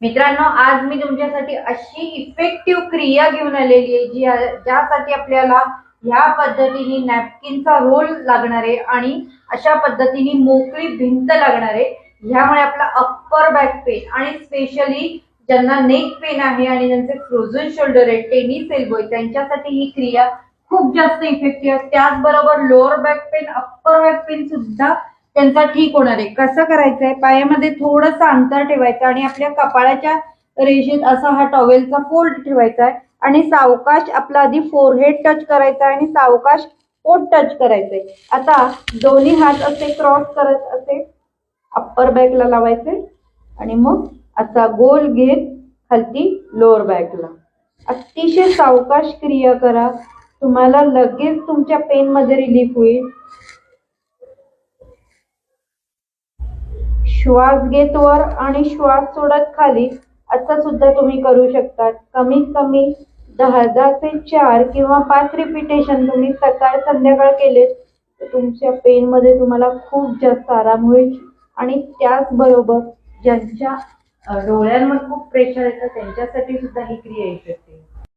मित्रांनो, आज मी तुमच्यासाठी अशी इफेक्टिव्ह क्रिया घेऊन आलेली आहे ज्यासाठी आपल्याला ह्या पद्धतीने नॅपकिनचा रोल लागणार आहे आणि अशा पद्धतीने मोकळी भिंत लागणार आहे। ह्यामुळे आपला अप्पर बॅक पेन आणि स्पेशली ज्यांना नेक पेन आहे आणि ज्यांचे फ्रोझन शोल्डर आहे, टेनिस एल्बो आहे, त्यांच्यासाठी ही क्रिया खूप जास्त इफेक्टिव्ह आहे। त्याचबरोबर lower back pain, upper back pain सुद्धा त्यांचा ठीक होणार आहे। कसं करायचंय, पायामध्ये थोडंसं अंतर ठेवायचं आणि आपल्या कपाळाच्या रेषेत असा हा टॉवेलचा फोल्ड ठेवायचा आहे आणि सावकाश आपला आधी फोरहेड टच करायचा आणि सावकाश पोट टच करायचंय। आता दोन्ही हात असे क्रॉस करत असे अप्पर बॅकला लावायचे आणि मग असा गोल घेत खालती लोअर बॅकला। अतिशय सावकाश क्रिया करा, तुम्हाला लगेच तुमच्या पेन मध्ये रिलीफ होईल। श्वास घेत वर आणि श्वास सोडत खाली असं सुद्धा तुम्ही करू शकता। कमीत कमी 10 ते 4 किंवा 5 रिपिटेशन तुम्ही सकाळ संध्याकाळ केले तर तुमच्या पेन मध्ये तुम्हाला खूप जास्त आराम होईल। आणि त्याचबरोबर ज्यांच्या डोळ्यांवर खूप प्रेशर येतं त्यांच्यासाठी सुद्धा ही क्रिया इफेक्टिव्ह आहे।